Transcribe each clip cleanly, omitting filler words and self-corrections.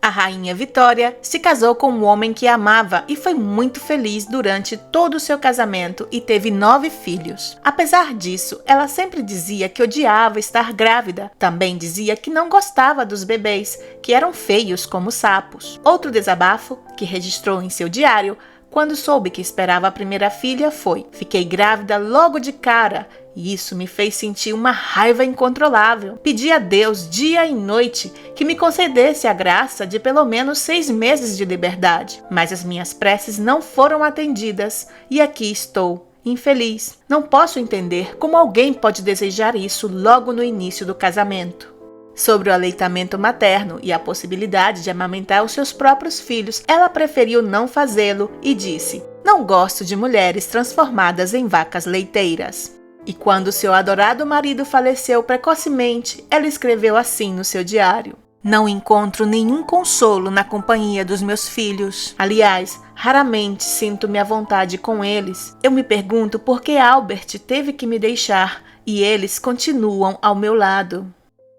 A rainha Vitória se casou com um homem que amava e foi muito feliz durante todo o seu casamento e teve 9 filhos. Apesar disso, ela sempre dizia que odiava estar grávida. Também dizia que não gostava dos bebês, que eram feios como sapos. Outro desabafo que registrou em seu diário quando soube que esperava a primeira filha foi: fiquei grávida logo de cara. E isso me fez sentir uma raiva incontrolável. Pedi a Deus dia e noite que me concedesse a graça de pelo menos 6 meses de liberdade. Mas as minhas preces não foram atendidas e aqui estou, infeliz. Não posso entender como alguém pode desejar isso logo no início do casamento. Sobre o aleitamento materno e a possibilidade de amamentar os seus próprios filhos, ela preferiu não fazê-lo e disse: não gosto de mulheres transformadas em vacas leiteiras. E quando seu adorado marido faleceu precocemente, ela escreveu assim no seu diário: não encontro nenhum consolo na companhia dos meus filhos. Aliás, raramente sinto-me à vontade com eles. Eu me pergunto por que Albert teve que me deixar e eles continuam ao meu lado.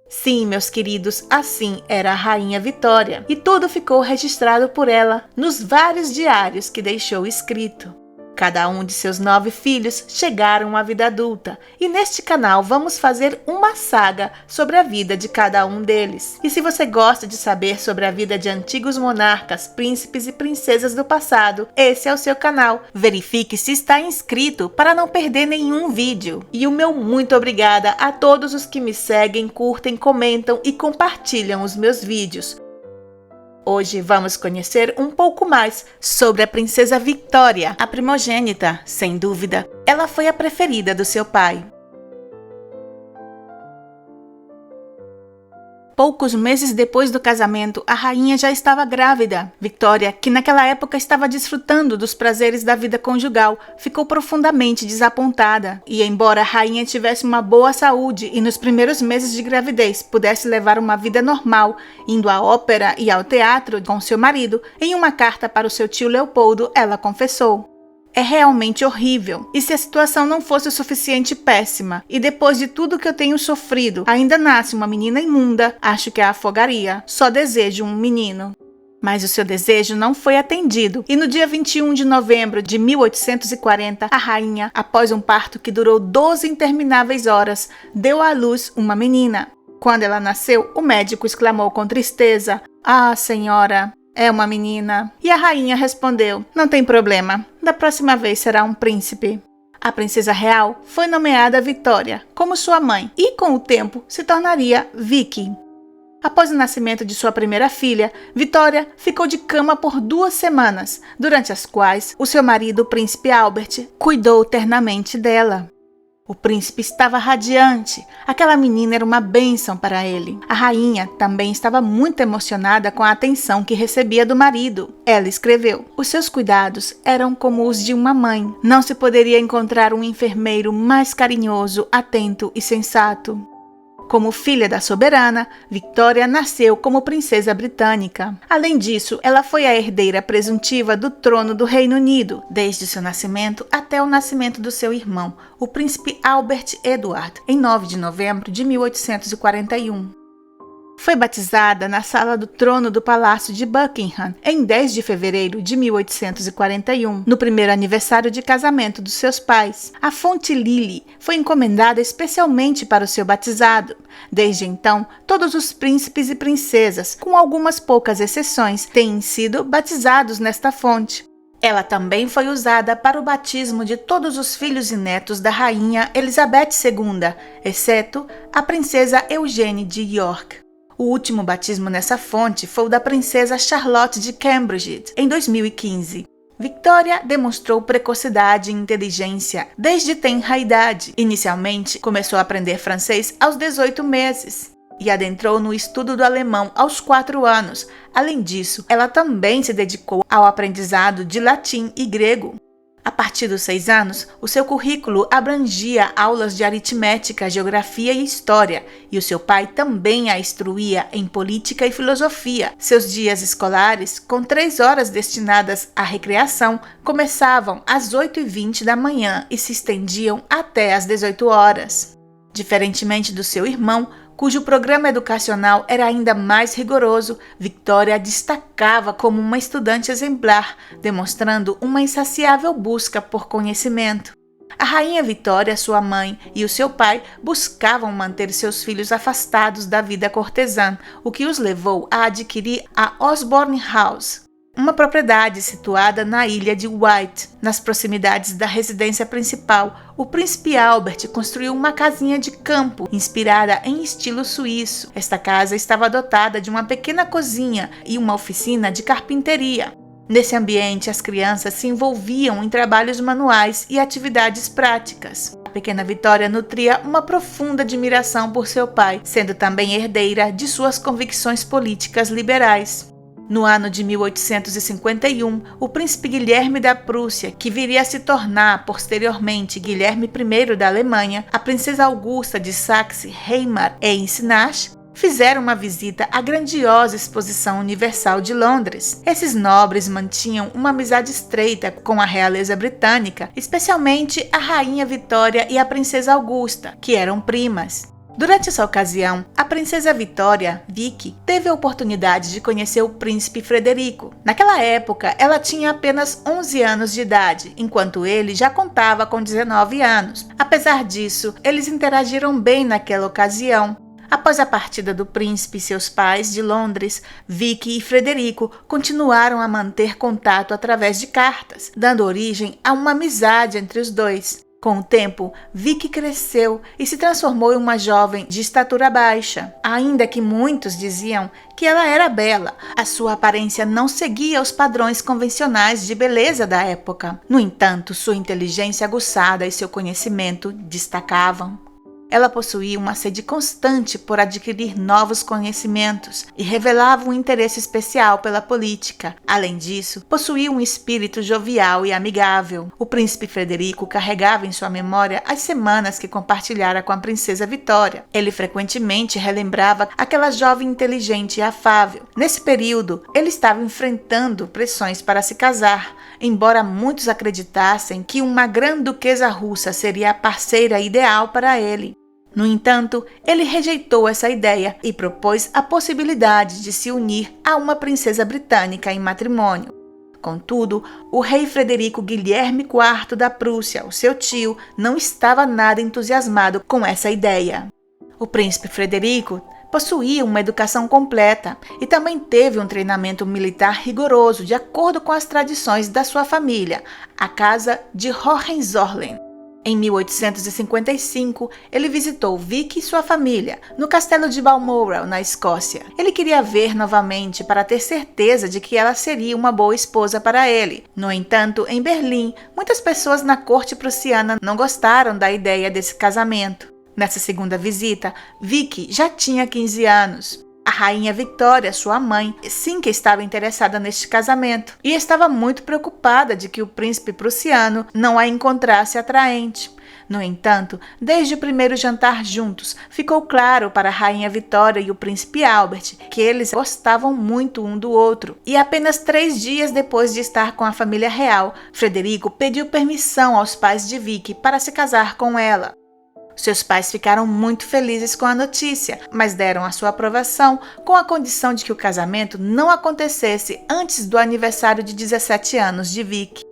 Sim, meus queridos, assim era a rainha Vitória, e tudo ficou registrado por ela nos vários diários que deixou escrito. Cada um de seus 9 filhos chegaram à vida adulta, e neste canal vamos fazer uma saga sobre a vida de cada um deles. E se você gosta de saber sobre a vida de antigos monarcas, príncipes e princesas do passado, esse é o seu canal. Verifique se está inscrito para não perder nenhum vídeo. E o meu muito obrigada a todos os que me seguem, curtem, comentam e compartilham os meus vídeos. Hoje vamos conhecer um pouco mais sobre a princesa Vitória, a primogênita, sem dúvida. Ela foi a preferida do seu pai. Poucos meses depois do casamento, a rainha já estava grávida. Vitória, que naquela época estava desfrutando dos prazeres da vida conjugal, ficou profundamente desapontada. E embora a rainha tivesse uma boa saúde e nos primeiros meses de gravidez pudesse levar uma vida normal, indo à ópera e ao teatro com seu marido, em uma carta para o seu tio Leopoldo, ela confessou: é realmente horrível. E se a situação não fosse o suficiente péssima, e depois de tudo que eu tenho sofrido, ainda nasce uma menina imunda, acho que a afogaria. Só desejo um menino. Mas o seu desejo não foi atendido, e no dia 21 de novembro de 1840, a rainha, após um parto que durou 12 intermináveis horas, deu à luz uma menina. Quando ela nasceu, o médico exclamou com tristeza: ah, senhora, é uma menina. E a rainha respondeu: não tem problema, da próxima vez será um príncipe. A princesa real foi nomeada Vitória como sua mãe e com o tempo se tornaria Vicky. Após o nascimento de sua primeira filha, Vitória ficou de cama por 2 semanas, durante as quais o seu marido, o príncipe Albert, cuidou ternamente dela. O príncipe estava radiante. Aquela menina era uma bênção para ele. A rainha também estava muito emocionada com a atenção que recebia do marido. Ela escreveu: os seus cuidados eram como os de uma mãe. Não se poderia encontrar um enfermeiro mais carinhoso, atento e sensato. Como filha da soberana, Vitória nasceu como princesa britânica. Além disso, ela foi a herdeira presuntiva do trono do Reino Unido, desde seu nascimento até o nascimento do seu irmão, o príncipe Albert Edward, em 9 de novembro de 1841. Foi batizada na sala do trono do Palácio de Buckingham em 10 de fevereiro de 1841, no primeiro aniversário de casamento dos seus pais. A fonte Lily foi encomendada especialmente para o seu batizado. Desde então, todos os príncipes e princesas, com algumas poucas exceções, têm sido batizados nesta fonte. Ela também foi usada para o batismo de todos os filhos e netos da rainha Elizabeth II, exceto a princesa Eugênie de York. O último batismo nessa fonte foi o da princesa Charlotte de Cambridge, em 2015. Victoria demonstrou precocidade e inteligência desde tenra idade. Inicialmente, começou a aprender francês aos 18 meses e adentrou no estudo do alemão aos 4 anos. Além disso, ela também se dedicou ao aprendizado de latim e grego. A partir dos 6 anos, o seu currículo abrangia aulas de aritmética, geografia e história, e o seu pai também a instruía em política e filosofia. Seus dias escolares, com 3 horas destinadas à recreação, começavam às 8h20 da manhã e se estendiam até às 18 horas. Diferentemente do seu irmão, cujo programa educacional era ainda mais rigoroso, Victoria a destacava como uma estudante exemplar, demonstrando uma insaciável busca por conhecimento. A rainha Vitória, sua mãe, e o seu pai buscavam manter seus filhos afastados da vida cortesã, o que os levou a adquirir a Osborne House, uma propriedade situada na ilha de Wight, nas proximidades da residência principal. O príncipe Albert construiu uma casinha de campo inspirada em estilo suíço. Esta casa estava dotada de uma pequena cozinha e uma oficina de carpinteria. Nesse ambiente, as crianças se envolviam em trabalhos manuais e atividades práticas. A pequena Vitória nutria uma profunda admiração por seu pai, sendo também herdeira de suas convicções políticas liberais. No ano de 1851, o príncipe Guilherme da Prússia, que viria a se tornar posteriormente Guilherme I da Alemanha, a princesa Augusta de Saxe-Weimar e Eisenach, fizeram uma visita à grandiosa Exposição Universal de Londres. Esses nobres mantinham uma amizade estreita com a realeza britânica, especialmente a rainha Vitória e a princesa Augusta, que eram primas. Durante essa ocasião, a princesa Vitória, Vicky, teve a oportunidade de conhecer o príncipe Frederico. Naquela época, ela tinha apenas 11 anos de idade, enquanto ele já contava com 19 anos. Apesar disso, eles interagiram bem naquela ocasião. Após a partida do príncipe e seus pais de Londres, Vicky e Frederico continuaram a manter contato através de cartas, dando origem a uma amizade entre os dois. Com o tempo, Vicky cresceu e se transformou em uma jovem de estatura baixa. Ainda que muitos diziam que ela era bela, a sua aparência não seguia os padrões convencionais de beleza da época. No entanto, sua inteligência aguçada e seu conhecimento destacavam. Ela possuía uma sede constante por adquirir novos conhecimentos e revelava um interesse especial pela política. Além disso, possuía um espírito jovial e amigável. O príncipe Frederico carregava em sua memória as semanas que compartilhara com a princesa Vitória. Ele frequentemente relembrava aquela jovem inteligente e afável. Nesse período, ele estava enfrentando pressões para se casar, embora muitos acreditassem que uma grã-duquesa russa seria a parceira ideal para ele. No entanto, ele rejeitou essa ideia e propôs a possibilidade de se unir a uma princesa britânica em matrimônio. Contudo, o rei Frederico Guilherme IV da Prússia, o seu tio, não estava nada entusiasmado com essa ideia. O príncipe Frederico possuía uma educação completa e também teve um treinamento militar rigoroso de acordo com as tradições da sua família, a Casa de Hohenzollern. Em 1855, ele visitou Vicky e sua família no castelo de Balmoral, na Escócia. Ele queria ver novamente para ter certeza de que ela seria uma boa esposa para ele. No entanto, em Berlim, muitas pessoas na corte prussiana não gostaram da ideia desse casamento. Nessa segunda visita, Vicky já tinha 15 anos. A rainha Victoria, sua mãe, sim que estava interessada neste casamento e estava muito preocupada de que o príncipe prussiano não a encontrasse atraente. No entanto, desde o primeiro jantar juntos, ficou claro para a rainha Vitória e o príncipe Albert que eles gostavam muito um do outro. E apenas 3 dias depois de estar com a família real, Frederico pediu permissão aos pais de Vicky para se casar com ela. Seus pais ficaram muito felizes com a notícia, mas deram a sua aprovação com a condição de que o casamento não acontecesse antes do aniversário de 17 anos de Vicky.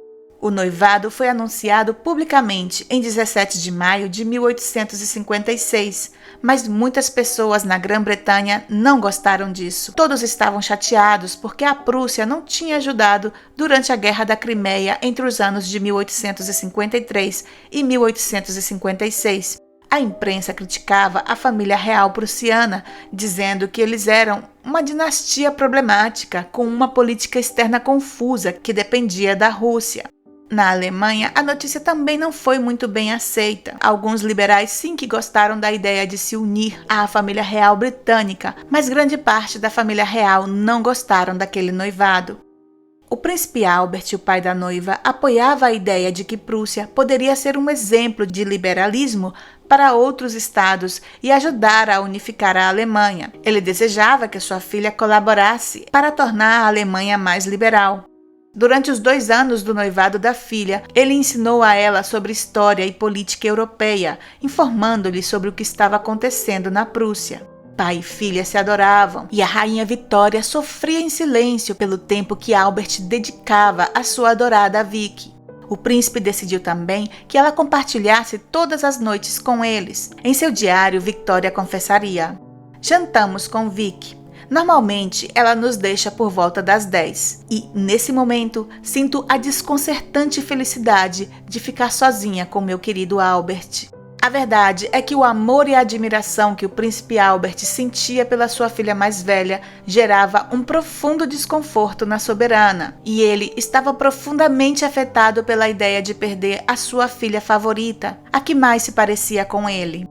O noivado foi anunciado publicamente em 17 de maio de 1856, mas muitas pessoas na Grã-Bretanha não gostaram disso. Todos estavam chateados porque a Prússia não tinha ajudado durante a Guerra da Crimeia entre os anos de 1853 e 1856. A imprensa criticava a família real prussiana, dizendo que eles eram uma dinastia problemática, com uma política externa confusa que dependia da Rússia. Na Alemanha, a notícia também não foi muito bem aceita. Alguns liberais sim que gostaram da ideia de se unir à família real britânica, mas grande parte da família real não gostaram daquele noivado. O príncipe Albert, o pai da noiva, apoiava a ideia de que Prússia poderia ser um exemplo de liberalismo para outros estados e ajudar a unificar a Alemanha. Ele desejava que sua filha colaborasse para tornar a Alemanha mais liberal. Durante os 2 anos do noivado da filha, ele ensinou a ela sobre história e política europeia, informando-lhe sobre o que estava acontecendo na Prússia. Pai e filha se adoravam e a rainha Vitória sofria em silêncio pelo tempo que Albert dedicava à sua adorada Vicky. O príncipe decidiu também que ela compartilhasse todas as noites com eles. Em seu diário, Victoria confessaria: "Jantamos com Vicky. Normalmente, ela nos deixa por volta das 10 e, nesse momento, sinto a desconcertante felicidade de ficar sozinha com meu querido Albert." A verdade é que o amor e a admiração que o príncipe Albert sentia pela sua filha mais velha gerava um profundo desconforto na soberana, e ele estava profundamente afetado pela ideia de perder a sua filha favorita, a que mais se parecia com ele.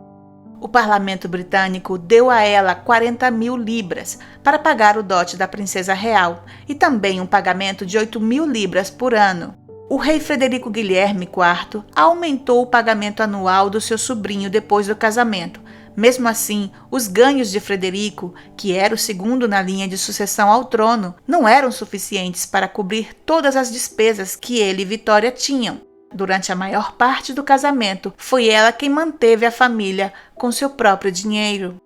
O parlamento britânico deu a ela 40.000 libras para pagar o dote da princesa real e também um pagamento de 8.000 libras por ano. O rei Frederico Guilherme IV aumentou o pagamento anual do seu sobrinho depois do casamento. Mesmo assim, os ganhos de Frederico, que era o segundo na linha de sucessão ao trono, não eram suficientes para cobrir todas as despesas que ele e Vitória tinham. Durante a maior parte do casamento, foi ela quem manteve a família com seu próprio dinheiro.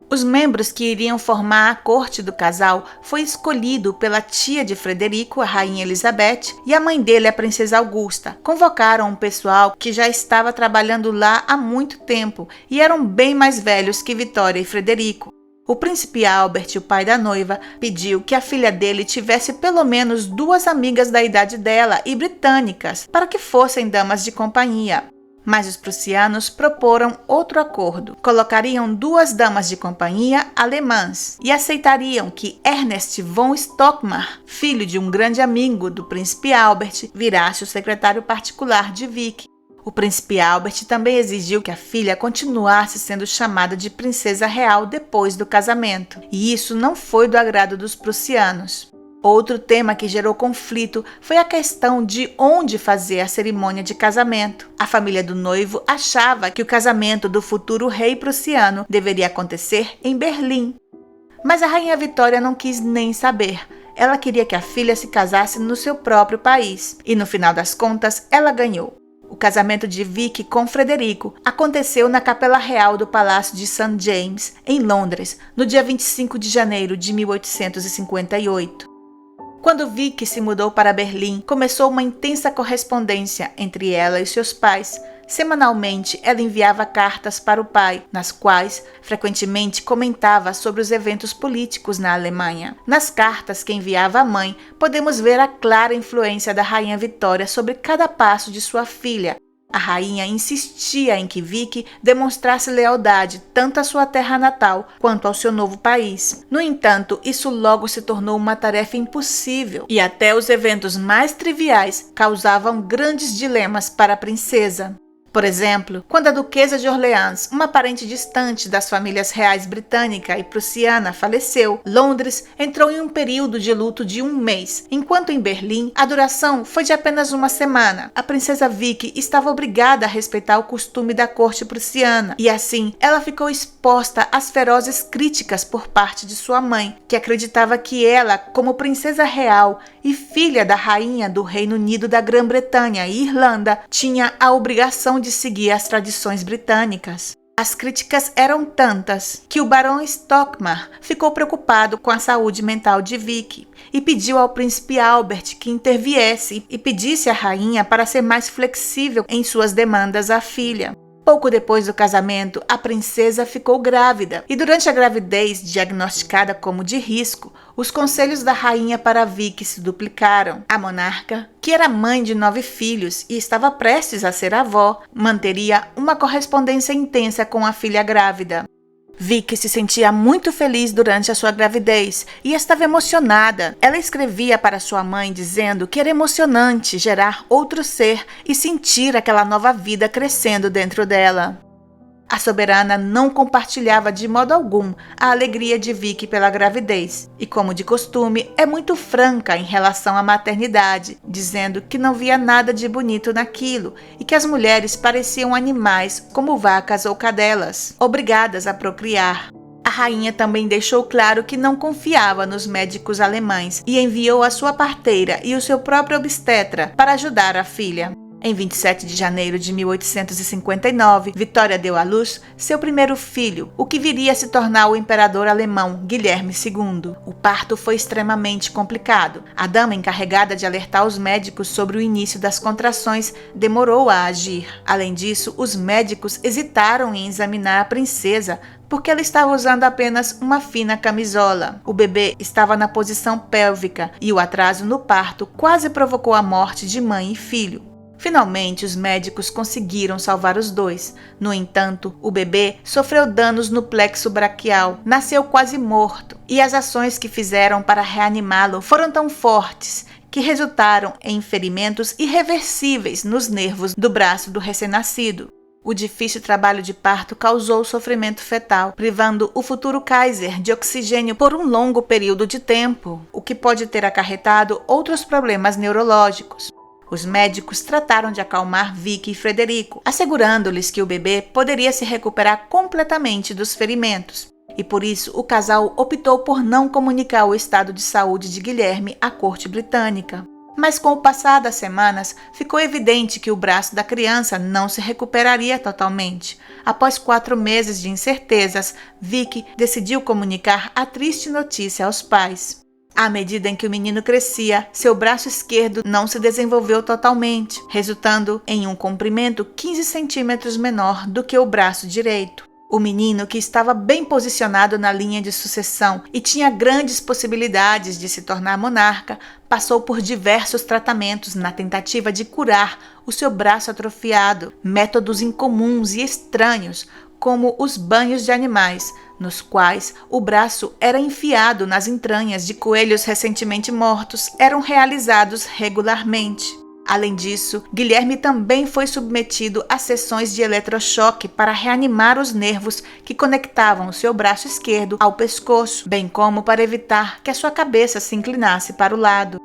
Os membros que iriam formar a corte do casal foi escolhido pela tia de Frederico, a rainha Elizabeth, e a mãe dele, a princesa Augusta. Convocaram um pessoal que já estava trabalhando lá há muito tempo e eram bem mais velhos que Vitória e Frederico. O príncipe Albert, o pai da noiva, pediu que a filha dele tivesse pelo menos 2 amigas da idade dela e britânicas, para que fossem damas de companhia. Mas os prussianos proporam outro acordo. Colocariam 2 damas de companhia alemãs e aceitariam que Ernest von Stockmar, filho de um grande amigo do príncipe Albert, virasse o secretário particular de Vicky. O príncipe Albert também exigiu que a filha continuasse sendo chamada de princesa real depois do casamento, e isso não foi do agrado dos prussianos. Outro tema que gerou conflito foi a questão de onde fazer a cerimônia de casamento. A família do noivo achava que o casamento do futuro rei prussiano deveria acontecer em Berlim. Mas a rainha Vitória não quis nem saber. Ela queria que a filha se casasse no seu próprio país, e no final das contas ela ganhou. O casamento de Vicky com Frederico aconteceu na Capela Real do Palácio de St. James, em Londres, no dia 25 de janeiro de 1858. Quando Vicky se mudou para Berlim, começou uma intensa correspondência entre ela e seus pais. Semanalmente, ela enviava cartas para o pai, nas quais frequentemente comentava sobre os eventos políticos na Alemanha. Nas cartas que enviava à mãe, podemos ver a clara influência da rainha Vitória sobre cada passo de sua filha. A rainha insistia em que Vicky demonstrasse lealdade tanto à sua terra natal quanto ao seu novo país. No entanto, isso logo se tornou uma tarefa impossível e até os eventos mais triviais causavam grandes dilemas para a princesa. Por exemplo, quando a duquesa de Orleans, uma parente distante das famílias reais britânica e prussiana, faleceu, Londres entrou em um período de luto de 1 mês, enquanto em Berlim a duração foi de apenas 1 semana. A princesa Vicky estava obrigada a respeitar o costume da corte prussiana e assim ela ficou exposta às ferozes críticas por parte de sua mãe, que acreditava que ela, como princesa real e filha da rainha do Reino Unido da Grã-Bretanha e Irlanda, tinha a obrigação de seguir as tradições britânicas. As críticas eram tantas que o barão Stockmar ficou preocupado com a saúde mental de Vicky e pediu ao príncipe Albert que interviesse e pedisse à rainha para ser mais flexível em suas demandas à filha. Pouco depois do casamento, a princesa ficou grávida e durante a gravidez, diagnosticada como de risco, os conselhos da rainha para Vicky se duplicaram. A monarca, que era mãe de 9 filhos e estava prestes a ser avó, manteria uma correspondência intensa com a filha grávida. Vicky se sentia muito feliz durante a sua gravidez e estava emocionada. Ela escrevia para sua mãe dizendo que era emocionante gerar outro ser e sentir aquela nova vida crescendo dentro dela. A soberana não compartilhava de modo algum a alegria de Vicky pela gravidez e, como de costume, é muito franca em relação à maternidade, dizendo que não via nada de bonito naquilo e que as mulheres pareciam animais como vacas ou cadelas, obrigadas a procriar. A rainha também deixou claro que não confiava nos médicos alemães e enviou a sua parteira e o seu próprio obstetra para ajudar a filha. Em 27 de janeiro de 1859, Vitória deu à luz seu primeiro filho, o que viria a se tornar o imperador alemão Guilherme II. O parto foi extremamente complicado. A dama encarregada de alertar os médicos sobre o início das contrações demorou a agir. Além disso, os médicos hesitaram em examinar a princesa porque ela estava usando apenas uma fina camisola. O bebê estava na posição pélvica e o atraso no parto quase provocou a morte de mãe e filho. Finalmente, os médicos conseguiram salvar os dois. No entanto, o bebê sofreu danos no plexo braquial, nasceu quase morto, e as ações que fizeram para reanimá-lo foram tão fortes que resultaram em ferimentos irreversíveis nos nervos do braço do recém-nascido. O difícil trabalho de parto causou sofrimento fetal, privando o futuro Kaiser de oxigênio por um longo período de tempo, o que pode ter acarretado outros problemas neurológicos. Os médicos trataram de acalmar Vicky e Frederico, assegurando-lhes que o bebê poderia se recuperar completamente dos ferimentos. E por isso o casal optou por não comunicar o estado de saúde de Guilherme à corte britânica. Mas com o passar das semanas, ficou evidente que o braço da criança não se recuperaria totalmente. Após 4 meses de incertezas, Vicky decidiu comunicar a triste notícia aos pais. À medida em que o menino crescia, seu braço esquerdo não se desenvolveu totalmente, resultando em um comprimento 15 centímetros menor do que o braço direito. O menino, que estava bem posicionado na linha de sucessão e tinha grandes possibilidades de se tornar monarca, passou por diversos tratamentos na tentativa de curar o seu braço atrofiado, métodos incomuns e estranhos, como os banhos de animais, nos quais o braço era enfiado nas entranhas de coelhos recentemente mortos, eram realizados regularmente. Além disso, Guilherme também foi submetido a sessões de eletrochoque para reanimar os nervos que conectavam o seu braço esquerdo ao pescoço, bem como para evitar que a sua cabeça se inclinasse para o lado.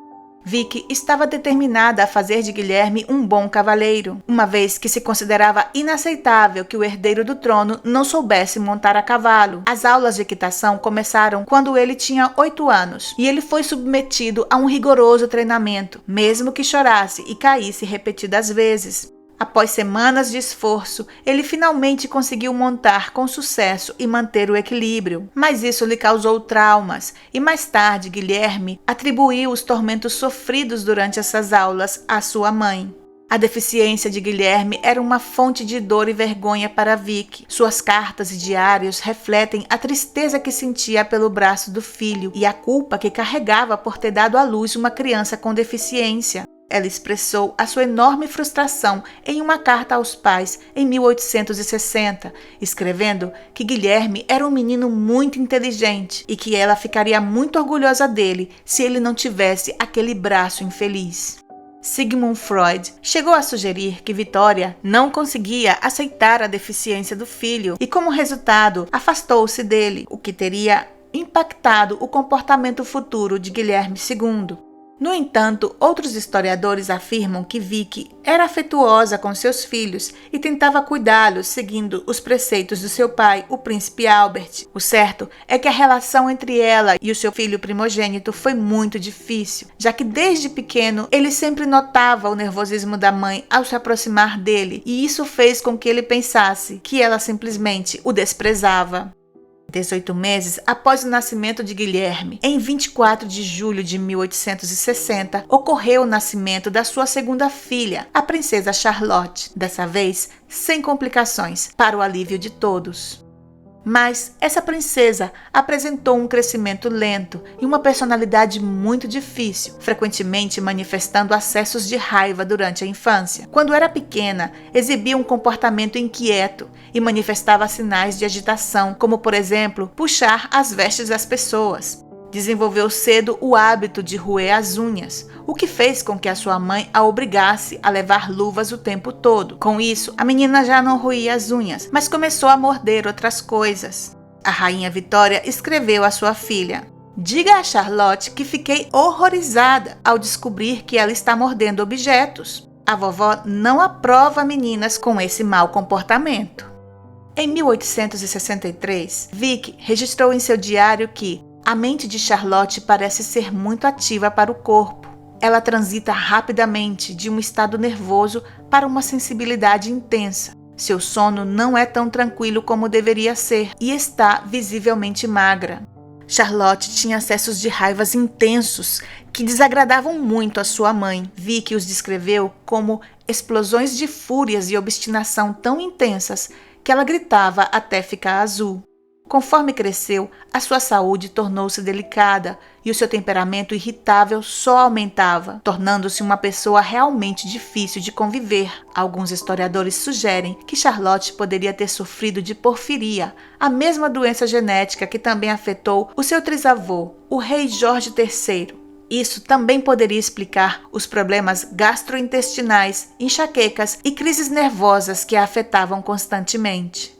Vicky estava determinada a fazer de Guilherme um bom cavaleiro, uma vez que se considerava inaceitável que o herdeiro do trono não soubesse montar a cavalo. As aulas de equitação começaram quando ele tinha 8 anos, e ele foi submetido a um rigoroso treinamento, mesmo que chorasse e caísse repetidas vezes. Após semanas de esforço, ele finalmente conseguiu montar com sucesso e manter o equilíbrio. Mas isso lhe causou traumas, e mais tarde Guilherme atribuiu os tormentos sofridos durante essas aulas à sua mãe. A deficiência de Guilherme era uma fonte de dor e vergonha para Vicky. Suas cartas e diários refletem a tristeza que sentia pelo braço do filho e a culpa que carregava por ter dado à luz uma criança com deficiência. Ela expressou a sua enorme frustração em uma carta aos pais em 1860, escrevendo que Guilherme era um menino muito inteligente e que ela ficaria muito orgulhosa dele se ele não tivesse aquele braço infeliz. Sigmund Freud chegou a sugerir que Vitória não conseguia aceitar a deficiência do filho e, como resultado, afastou-se dele, o que teria impactado o comportamento futuro de Guilherme II. No entanto, outros historiadores afirmam que Vicky era afetuosa com seus filhos e tentava cuidá-los seguindo os preceitos do seu pai, o príncipe Albert. O certo é que a relação entre ela e o seu filho primogênito foi muito difícil, já que desde pequeno ele sempre notava o nervosismo da mãe ao se aproximar dele, e isso fez com que ele pensasse que ela simplesmente o desprezava. 18 meses após o nascimento de Guilherme, em 24 de julho de 1860, ocorreu o nascimento da sua segunda filha, a princesa Charlotte, dessa vez sem complicações, para o alívio de todos. Mas essa princesa apresentou um crescimento lento e uma personalidade muito difícil, frequentemente manifestando acessos de raiva durante a infância. Quando era pequena, exibia um comportamento inquieto e manifestava sinais de agitação, como, por exemplo, puxar as vestes das pessoas. Desenvolveu cedo o hábito de roer as unhas, o que fez com que a sua mãe a obrigasse a levar luvas o tempo todo. Com isso, a menina já não roía as unhas, mas começou a morder outras coisas. A rainha Vitória escreveu à sua filha: "Diga a Charlotte que fiquei horrorizada ao descobrir que ela está mordendo objetos. A vovó não aprova meninas com esse mau comportamento." Em 1863, Vicky registrou em seu diário que a mente de Charlotte parece ser muito ativa para o corpo. Ela transita rapidamente de um estado nervoso para uma sensibilidade intensa. Seu sono não é tão tranquilo como deveria ser e está visivelmente magra. Charlotte tinha acessos de raivas intensos que desagradavam muito a sua mãe. Vicky os descreveu como explosões de fúrias e obstinação tão intensas que ela gritava até ficar azul. Conforme cresceu, a sua saúde tornou-se delicada e o seu temperamento irritável só aumentava, tornando-se uma pessoa realmente difícil de conviver. Alguns historiadores sugerem que Charlotte poderia ter sofrido de porfiria, a mesma doença genética que também afetou o seu trisavô, o rei Jorge III. Isso também poderia explicar os problemas gastrointestinais, enxaquecas e crises nervosas que a afetavam constantemente.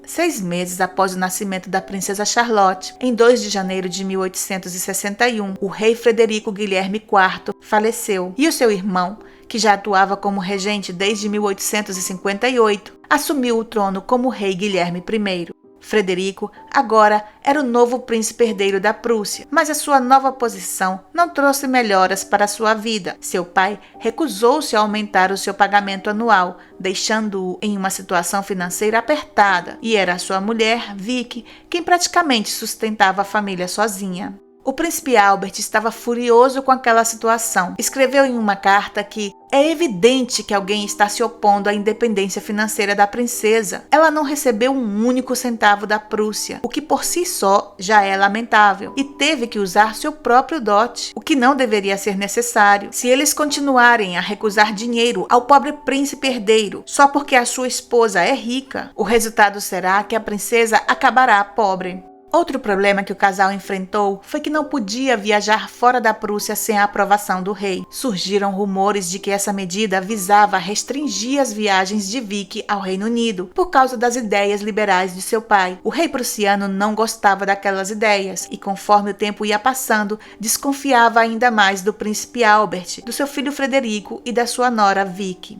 6 meses após o nascimento da princesa Charlotte, em 2 de janeiro de 1861, o rei Frederico Guilherme IV faleceu e o seu irmão, que já atuava como regente desde 1858, assumiu o trono como rei Guilherme I. Frederico agora era o novo príncipe herdeiro da Prússia, mas a sua nova posição não trouxe melhoras para sua vida. Seu pai recusou-se a aumentar o seu pagamento anual, deixando-o em uma situação financeira apertada, e era a sua mulher, Vicky, quem praticamente sustentava a família sozinha. O príncipe Albert estava furioso com aquela situação. Escreveu em uma carta que é evidente que alguém está se opondo à independência financeira da princesa. Ela não recebeu um único centavo da Prússia, o que por si só já é lamentável, e teve que usar seu próprio dote, o que não deveria ser necessário. Se eles continuarem a recusar dinheiro ao pobre príncipe herdeiro só porque a sua esposa é rica, o resultado será que a princesa acabará pobre. Outro problema que o casal enfrentou foi que não podia viajar fora da Prússia sem a aprovação do rei. Surgiram rumores de que essa medida visava restringir as viagens de Vicky ao Reino Unido por causa das ideias liberais de seu pai. O rei prussiano não gostava daquelas ideias e, conforme o tempo ia passando, desconfiava ainda mais do príncipe Albert, do seu filho Frederico e da sua nora Vicky.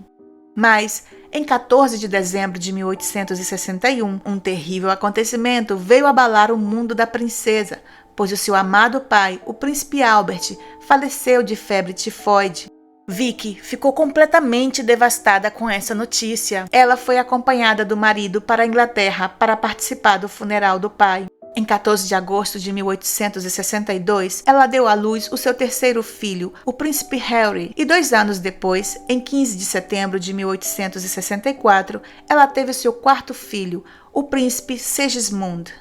Mas, em 14 de dezembro de 1861, um terrível acontecimento veio abalar o mundo da princesa, pois o seu amado pai, o príncipe Albert, faleceu de febre tifoide. Vicky ficou completamente devastada com essa notícia. Ela foi acompanhada do marido para a Inglaterra para participar do funeral do pai. Em 14 de agosto de 1862, ela deu à luz o seu terceiro filho, o príncipe Harry, e 2 anos depois, em 15 de setembro de 1864, ela teve seu quarto filho, o príncipe Sigismund.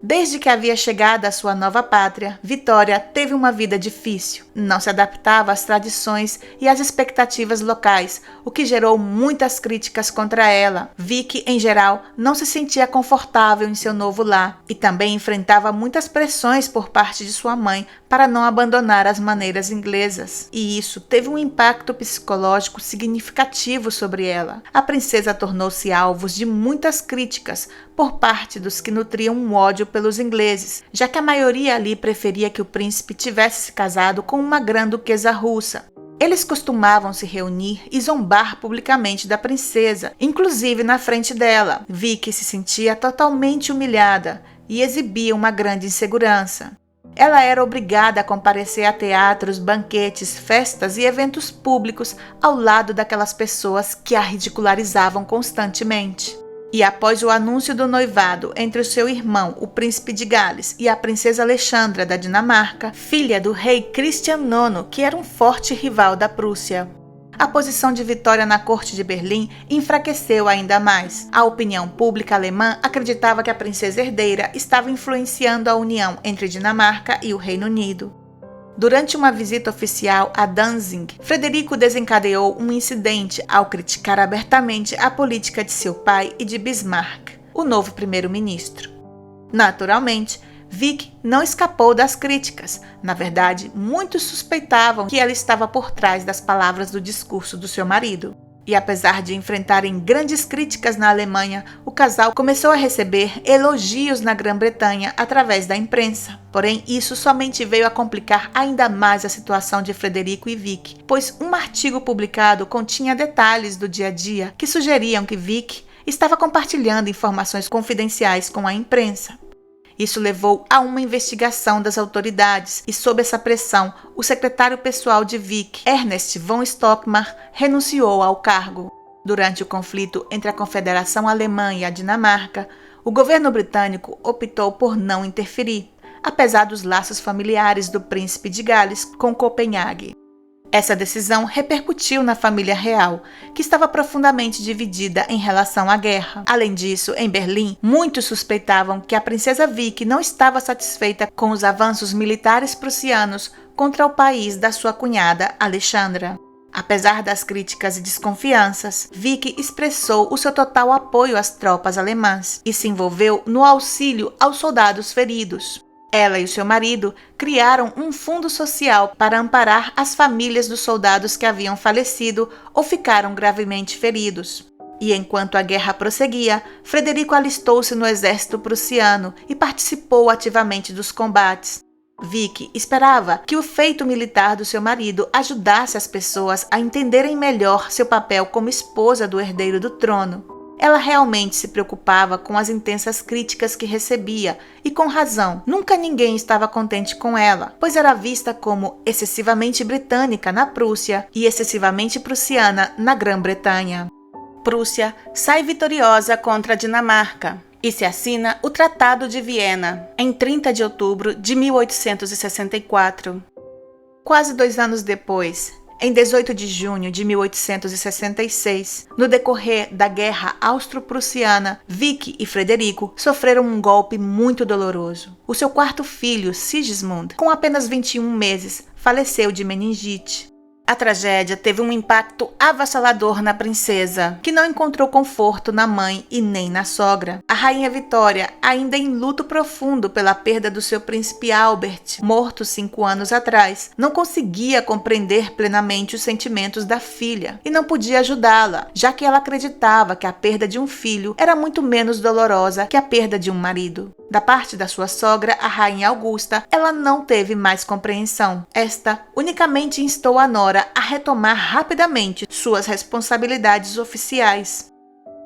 Desde que havia chegado à sua nova pátria, Vitória teve uma vida difícil. Não se adaptava às tradições e às expectativas locais, o que gerou muitas críticas contra ela. Vicky, em geral, não se sentia confortável em seu novo lar e também enfrentava muitas pressões por parte de sua mãe para não abandonar as maneiras inglesas. E isso teve um impacto psicológico significativo sobre ela. A princesa tornou-se alvo de muitas críticas por parte dos que nutriam um ódio pelos ingleses, já que a maioria ali preferia que o príncipe tivesse se casado com uma grã-duquesa russa. Eles costumavam se reunir e zombar publicamente da princesa, inclusive na frente dela. Vicky se sentia totalmente humilhada e exibia uma grande insegurança. Ela era obrigada a comparecer a teatros, banquetes, festas e eventos públicos ao lado daquelas pessoas que a ridicularizavam constantemente. E após o anúncio do noivado entre o seu irmão, o príncipe de Gales, e a princesa Alexandra da Dinamarca, filha do rei Christian IX, que era um forte rival da Prússia, a posição de Vitória na corte de Berlim enfraqueceu ainda mais. A opinião pública alemã acreditava que a princesa herdeira estava influenciando a união entre Dinamarca e o Reino Unido. Durante uma visita oficial a Danzig, Frederico desencadeou um incidente ao criticar abertamente a política de seu pai e de Bismarck, o novo primeiro-ministro. Naturalmente, Vicky não escapou das críticas. Na verdade, muitos suspeitavam que ela estava por trás das palavras do discurso do seu marido. E apesar de enfrentarem grandes críticas na Alemanha, o casal começou a receber elogios na Grã-Bretanha através da imprensa. Porém, isso somente veio a complicar ainda mais a situação de Frederico e Vicky, pois um artigo publicado continha detalhes do dia a dia que sugeriam que Vicky estava compartilhando informações confidenciais com a imprensa. Isso levou a uma investigação das autoridades e, sob essa pressão, o secretário pessoal de Wieck, Ernest von Stockmar, renunciou ao cargo. Durante o conflito entre a Confederação Alemã e a Dinamarca, o governo britânico optou por não interferir, apesar dos laços familiares do príncipe de Gales com Copenhague. Essa decisão repercutiu na família real, que estava profundamente dividida em relação à guerra. Além disso, em Berlim, muitos suspeitavam que a princesa Vicky não estava satisfeita com os avanços militares prussianos contra o país da sua cunhada Alexandra. Apesar das críticas e desconfianças, Vicky expressou o seu total apoio às tropas alemãs e se envolveu no auxílio aos soldados feridos. Ela e o seu marido criaram um fundo social para amparar as famílias dos soldados que haviam falecido ou ficaram gravemente feridos. E enquanto a guerra prosseguia, Frederico alistou-se no exército prussiano e participou ativamente dos combates. Vicky esperava que o feito militar do seu marido ajudasse as pessoas a entenderem melhor seu papel como esposa do herdeiro do trono. Ela realmente se preocupava com as intensas críticas que recebia e, com razão, nunca ninguém estava contente com ela, pois era vista como excessivamente britânica na Prússia e excessivamente prussiana na Grã-Bretanha. Prússia sai vitoriosa contra a Dinamarca e se assina o Tratado de Viena em 30 de outubro de 1864. Quase 2 anos depois, em 18 de junho de 1866, no decorrer da Guerra Austro-Prussiana, Vicky e Frederico sofreram um golpe muito doloroso. O seu quarto filho, Sigismund, com apenas 21 meses, faleceu de meningite. A tragédia teve um impacto avassalador na princesa, que não encontrou conforto na mãe e nem na sogra. A rainha Vitória, ainda em luto profundo pela perda do seu príncipe Albert, morto 5 anos atrás, não conseguia compreender plenamente os sentimentos da filha e não podia ajudá-la, já que ela acreditava que a perda de um filho era muito menos dolorosa que a perda de um marido. Da parte da sua sogra, a rainha Augusta, ela não teve mais compreensão. Esta unicamente instou a nora a retomar rapidamente suas responsabilidades oficiais.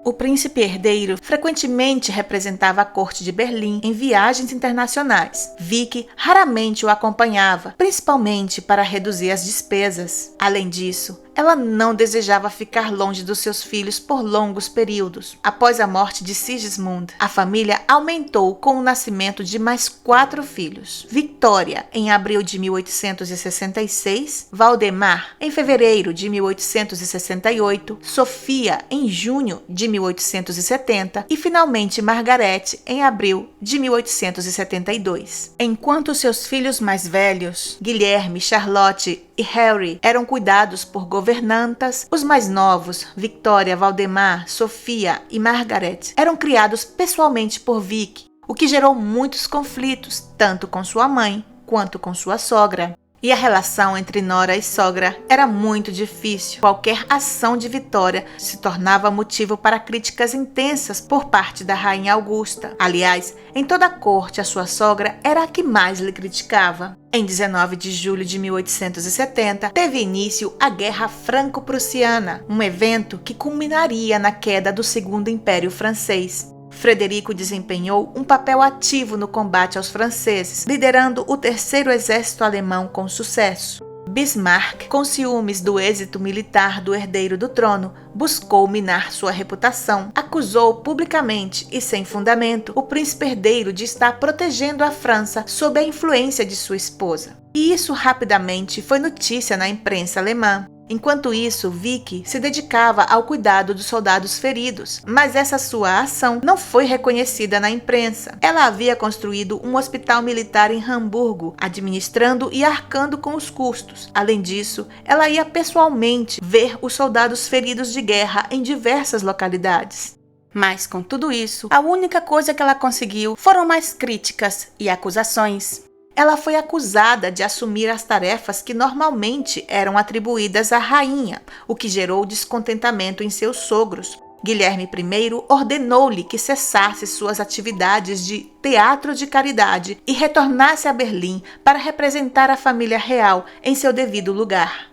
O príncipe herdeiro frequentemente representava a corte de Berlim em viagens internacionais. Vicky raramente o acompanhava, principalmente para reduzir as despesas. Além disso, ela não desejava ficar longe dos seus filhos por longos períodos. Após a morte de Sigismund, a família aumentou com o nascimento de mais 4 filhos. Victoria, em abril de 1866, Valdemar, em fevereiro de 1868, Sofia, em junho de 1870 e, finalmente, Margaret, em abril de 1872. Enquanto seus filhos mais velhos, Guilherme, Charlotte e Harry, eram cuidados por governantas, os mais novos, Victoria, Valdemar, Sofia e Margaret, eram criados pessoalmente por Vicky, o que gerou muitos conflitos, tanto com sua mãe quanto com sua sogra. E a relação entre nora e sogra era muito difícil. Qualquer ação de Vitória se tornava motivo para críticas intensas por parte da rainha Augusta. Aliás, em toda a corte, a sua sogra era a que mais lhe criticava. Em 19 de julho de 1870, teve início a Guerra Franco-Prussiana, um evento que culminaria na queda do Segundo Império Francês. Frederico desempenhou um papel ativo no combate aos franceses, liderando o terceiro exército alemão com sucesso. Bismarck, com ciúmes do êxito militar do herdeiro do trono, buscou minar sua reputação, acusou publicamente e sem fundamento o príncipe herdeiro de estar protegendo a França sob a influência de sua esposa. E isso rapidamente foi notícia na imprensa alemã. Enquanto isso, Vicky se dedicava ao cuidado dos soldados feridos, mas essa sua ação não foi reconhecida na imprensa. Ela havia construído um hospital militar em Hamburgo, administrando e arcando com os custos. Além disso, ela ia pessoalmente ver os soldados feridos de guerra em diversas localidades. Mas, com tudo isso, a única coisa que ela conseguiu foram mais críticas e acusações. Ela foi acusada de assumir as tarefas que normalmente eram atribuídas à rainha, o que gerou descontentamento em seus sogros. Guilherme I ordenou-lhe que cessasse suas atividades de teatro de caridade e retornasse a Berlim para representar a família real em seu devido lugar.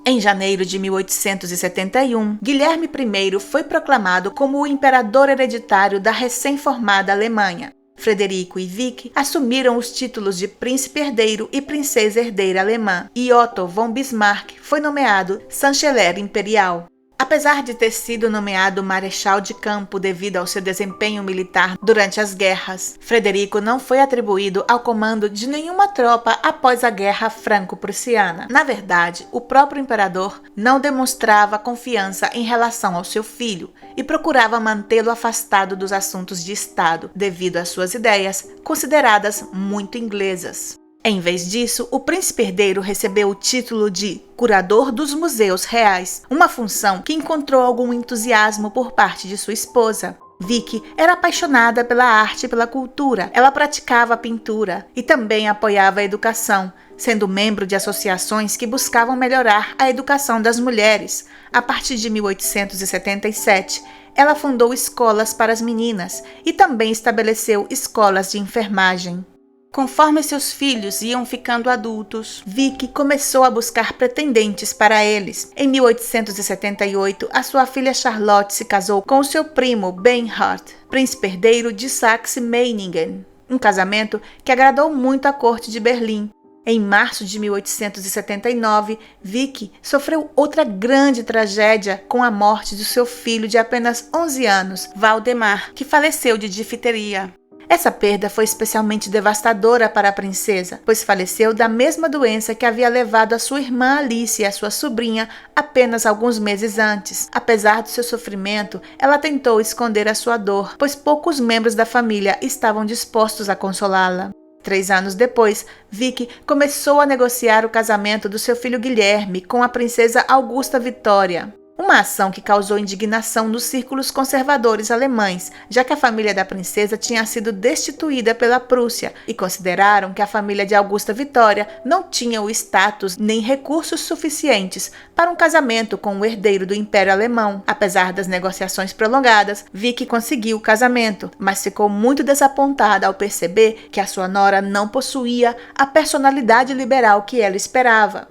Em janeiro de 1871, Guilherme I foi proclamado como o imperador hereditário da recém-formada Alemanha. Frederico e Vicky assumiram os títulos de príncipe herdeiro e princesa herdeira alemã, e Otto von Bismarck foi nomeado chanceler imperial. Apesar de ter sido nomeado marechal de campo devido ao seu desempenho militar durante as guerras, Frederico não foi atribuído ao comando de nenhuma tropa após a Guerra Franco-Prussiana. Na verdade, o próprio imperador não demonstrava confiança em relação ao seu filho e procurava mantê-lo afastado dos assuntos de Estado, devido às suas ideias, consideradas muito inglesas. Em vez disso, o príncipe herdeiro recebeu o título de curador dos museus reais, uma função que encontrou algum entusiasmo por parte de sua esposa. Vicky era apaixonada pela arte e pela cultura. Ela praticava a pintura e também apoiava a educação, sendo membro de associações que buscavam melhorar a educação das mulheres. A partir de 1877, ela fundou escolas para as meninas e também estabeleceu escolas de enfermagem. Conforme seus filhos iam ficando adultos, Vicky começou a buscar pretendentes para eles. Em 1878, a sua filha Charlotte se casou com o seu primo Bernhard, príncipe herdeiro de Saxe-Meiningen, um casamento que agradou muito à corte de Berlim. Em março de 1879, Vicky sofreu outra grande tragédia com a morte de seu filho de apenas 11 anos, Valdemar, que faleceu de difteria. Essa perda foi especialmente devastadora para a princesa, pois faleceu da mesma doença que havia levado a sua irmã Alice e a sua sobrinha apenas alguns meses antes. Apesar do seu sofrimento, ela tentou esconder a sua dor, pois poucos membros da família estavam dispostos a consolá-la. 3 anos depois, Vicky começou a negociar o casamento do seu filho Guilherme com a princesa Augusta Vitória. Uma ação que causou indignação nos círculos conservadores alemães, já que a família da princesa tinha sido destituída pela Prússia e consideraram que a família de Augusta Vitória não tinha o status nem recursos suficientes para um casamento com o herdeiro do Império Alemão. Apesar das negociações prolongadas, Vicky conseguiu o casamento, mas ficou muito desapontada ao perceber que a sua nora não possuía a personalidade liberal que ela esperava.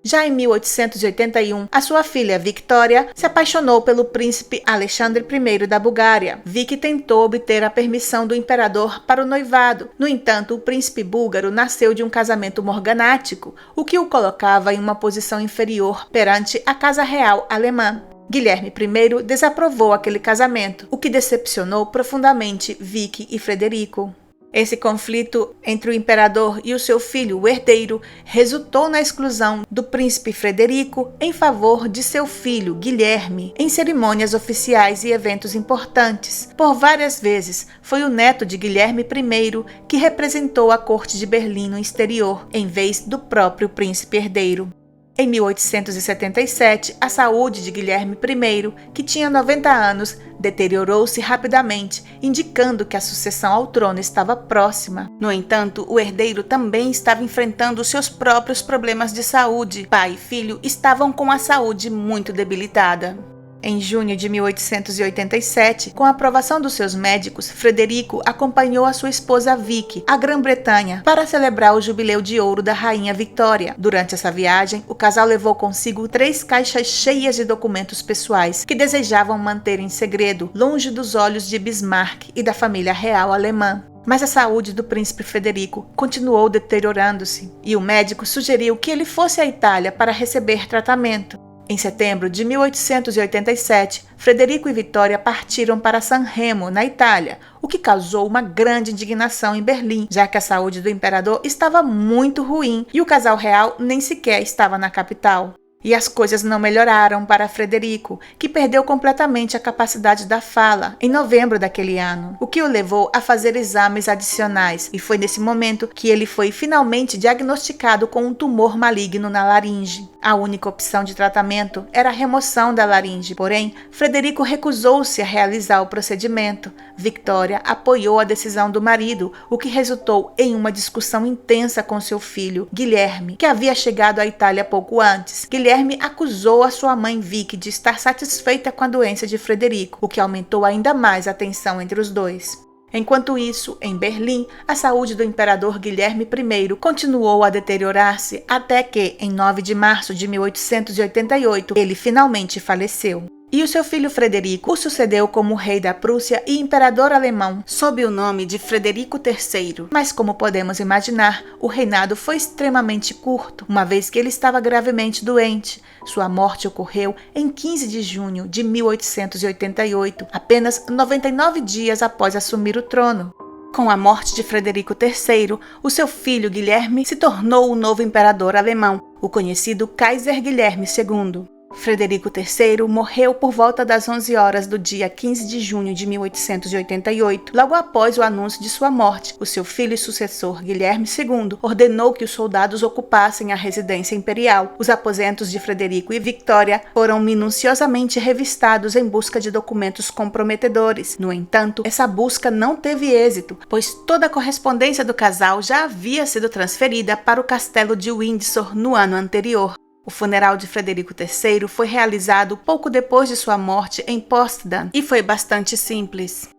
Já em 1881, a sua filha Victoria se apaixonou pelo príncipe Alexandre I da Bulgária. Vicky tentou obter a permissão do imperador para o noivado. No entanto, o príncipe búlgaro nasceu de um casamento morganático, o que o colocava em uma posição inferior perante a casa real alemã. Guilherme I desaprovou aquele casamento, o que decepcionou profundamente Vicky e Frederico. Esse conflito entre o imperador e o seu filho, o herdeiro, resultou na exclusão do príncipe Frederico em favor de seu filho, Guilherme, em cerimônias oficiais e eventos importantes. Por várias vezes, foi o neto de Guilherme I que representou a corte de Berlim no exterior, em vez do próprio príncipe herdeiro. Em 1877, a saúde de Guilherme I, que tinha 90 anos, deteriorou-se rapidamente, indicando que a sucessão ao trono estava próxima. No entanto, o herdeiro também estava enfrentando seus próprios problemas de saúde. Pai e filho estavam com a saúde muito debilitada. Em junho de 1887, com a aprovação dos seus médicos, Frederico acompanhou a sua esposa Vicky à Grã-Bretanha para celebrar o jubileu de ouro da rainha Victoria. Durante essa viagem, o casal levou consigo 3 caixas cheias de documentos pessoais que desejavam manter em segredo, longe dos olhos de Bismarck e da família real alemã. Mas a saúde do príncipe Frederico continuou deteriorando-se e o médico sugeriu que ele fosse à Itália para receber tratamento. Em setembro de 1887, Frederico e Vitória partiram para San Remo, na Itália, o que causou uma grande indignação em Berlim, já que a saúde do imperador estava muito ruim e o casal real nem sequer estava na capital. E as coisas não melhoraram para Frederico, que perdeu completamente a capacidade da fala em novembro daquele ano, o que o levou a fazer exames adicionais, e foi nesse momento que ele foi finalmente diagnosticado com um tumor maligno na laringe. A única opção de tratamento era a remoção da laringe, porém, Frederico recusou-se a realizar o procedimento. Victoria apoiou a decisão do marido, o que resultou em uma discussão intensa com seu filho, Guilherme, que havia chegado à Itália pouco antes. Guilherme acusou a sua mãe Vicky de estar satisfeita com a doença de Frederico, o que aumentou ainda mais a tensão entre os dois. Enquanto isso, em Berlim, a saúde do imperador Guilherme I continuou a deteriorar-se até que, em 9 de março de 1888, ele finalmente faleceu. E o seu filho Frederico o sucedeu como rei da Prússia e imperador alemão, sob o nome de Frederico III. Mas como podemos imaginar, o reinado foi extremamente curto, uma vez que ele estava gravemente doente. Sua morte ocorreu em 15 de junho de 1888, apenas 99 dias após assumir o trono. Com a morte de Frederico III, o seu filho Guilherme se tornou o novo imperador alemão, o conhecido Kaiser Guilherme II. Frederico III morreu por volta das 11 horas do dia 15 de junho de 1888. Logo após o anúncio de sua morte, o seu filho e sucessor, Guilherme II, ordenou que os soldados ocupassem a residência imperial. Os aposentos de Frederico e Victoria foram minuciosamente revistados em busca de documentos comprometedores. No entanto, essa busca não teve êxito, pois toda a correspondência do casal já havia sido transferida para o castelo de Windsor no ano anterior. O funeral de Frederico III foi realizado pouco depois de sua morte em Potsdam e foi bastante simples.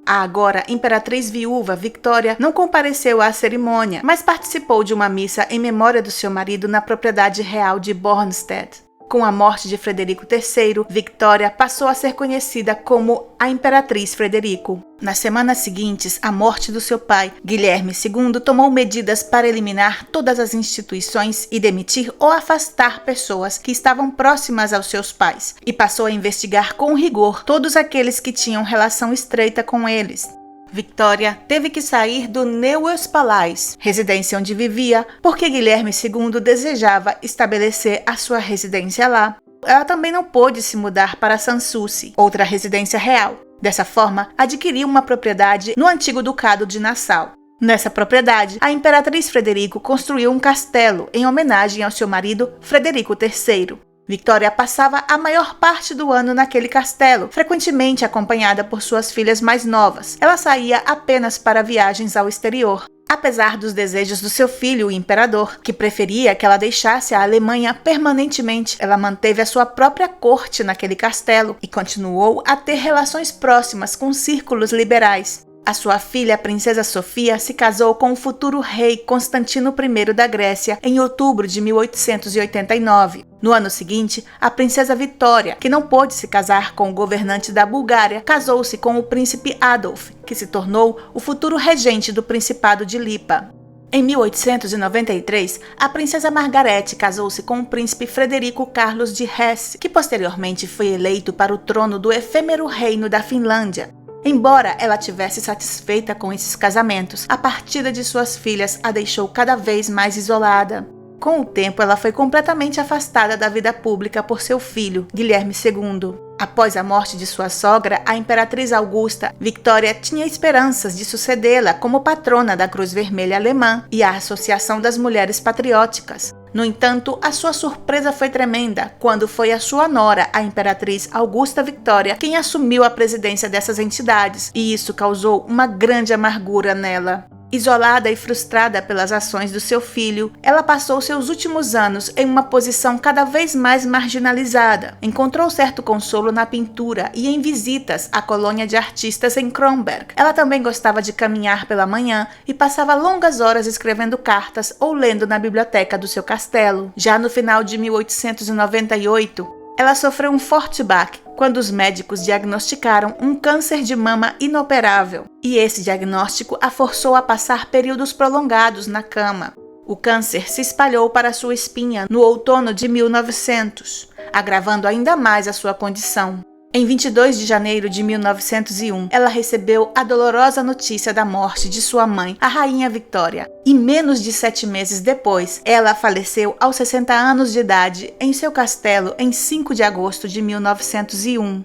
A agora imperatriz viúva Victoria não compareceu à cerimônia, mas participou de uma missa em memória do seu marido na propriedade real de Bornstedt. Com a morte de Frederico III, Victoria passou a ser conhecida como a Imperatriz Frederico. Nas semanas seguintes à morte do seu pai, Guilherme II tomou medidas para eliminar todas as instituições e demitir ou afastar pessoas que estavam próximas aos seus pais, e passou a investigar com rigor todos aqueles que tinham relação estreita com eles. Victoria teve que sair do Neues Palais, residência onde vivia, porque Guilherme II desejava estabelecer a sua residência lá. Ela também não pôde se mudar para Sanssouci, outra residência real. Dessa forma, adquiriu uma propriedade no antigo Ducado de Nassau. Nessa propriedade, a Imperatriz Frederico construiu um castelo em homenagem ao seu marido Frederico III. Victoria passava a maior parte do ano naquele castelo, frequentemente acompanhada por suas filhas mais novas. Ela saía apenas para viagens ao exterior. Apesar dos desejos do seu filho, o imperador, que preferia que ela deixasse a Alemanha permanentemente, ela manteve a sua própria corte naquele castelo e continuou a ter relações próximas com círculos liberais. A sua filha, a princesa Sofia, se casou com o futuro rei Constantino I da Grécia em outubro de 1889. No ano seguinte, a princesa Vitória, que não pôde se casar com o governante da Bulgária, casou-se com o príncipe Adolf, que se tornou o futuro regente do Principado de Lipa. Em 1893, a princesa Margarete casou-se com o príncipe Frederico Carlos de Hesse, que posteriormente foi eleito para o trono do efêmero reino da Finlândia. Embora ela tivesse satisfeita com esses casamentos, a partida de suas filhas a deixou cada vez mais isolada. Com o tempo, ela foi completamente afastada da vida pública por seu filho, Guilherme II. Após a morte de sua sogra, a Imperatriz Augusta, Victoria tinha esperanças de sucedê-la como patrona da Cruz Vermelha Alemã e a Associação das Mulheres Patrióticas. No entanto, a sua surpresa foi tremenda quando foi a sua nora, a Imperatriz Augusta Victoria, quem assumiu a presidência dessas entidades, e isso causou uma grande amargura nela. Isolada e frustrada pelas ações do seu filho, ela passou seus últimos anos em uma posição cada vez mais marginalizada. Encontrou certo consolo na pintura e em visitas à colônia de artistas em Kronberg. Ela também gostava de caminhar pela manhã e passava longas horas escrevendo cartas ou lendo na biblioteca do seu castelo. Já no final de 1898, ela sofreu um forte baque quando os médicos diagnosticaram um câncer de mama inoperável, e esse diagnóstico a forçou a passar períodos prolongados na cama. O câncer se espalhou para sua espinha no outono de 1900, agravando ainda mais a sua condição. Em 22 de janeiro de 1901, ela recebeu a dolorosa notícia da morte de sua mãe, a Rainha Victoria, e menos de 7 meses depois, ela faleceu aos 60 anos de idade em seu castelo em 5 de agosto de 1901.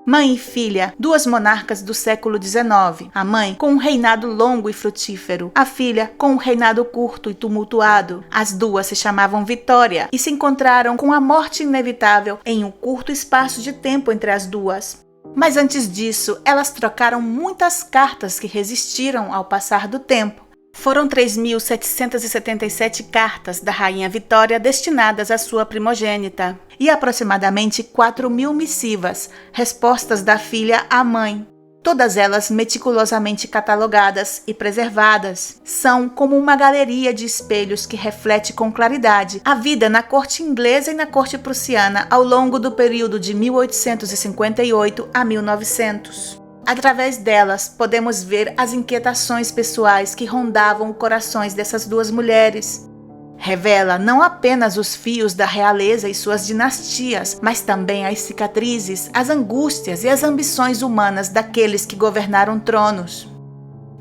Mãe e filha, duas monarcas do século XIX, a mãe com um reinado longo e frutífero, a filha com um reinado curto e tumultuado. As duas se chamavam Vitória e se encontraram com a morte inevitável em um curto espaço de tempo entre as duas. Mas antes disso, elas trocaram muitas cartas que resistiram ao passar do tempo. Foram 3.777 cartas da Rainha Vitória destinadas à sua primogênita e aproximadamente 4.000 missivas, respostas da filha à mãe. Todas elas meticulosamente catalogadas e preservadas. São como uma galeria de espelhos que reflete com claridade a vida na corte inglesa e na corte prussiana ao longo do período de 1858 a 1900. Através delas, podemos ver as inquietações pessoais que rondavam os corações dessas duas mulheres. Revela não apenas os fios da realeza e suas dinastias, mas também as cicatrizes, as angústias e as ambições humanas daqueles que governaram tronos.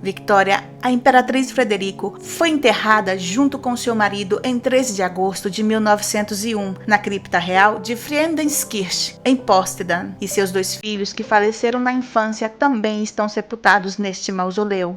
Victoria, a Imperatriz Frederico, foi enterrada junto com seu marido em 13 de agosto de 1901, na cripta real de Friedenskirch, em Potsdam, e seus dois filhos, que faleceram na infância, também estão sepultados neste mausoléu.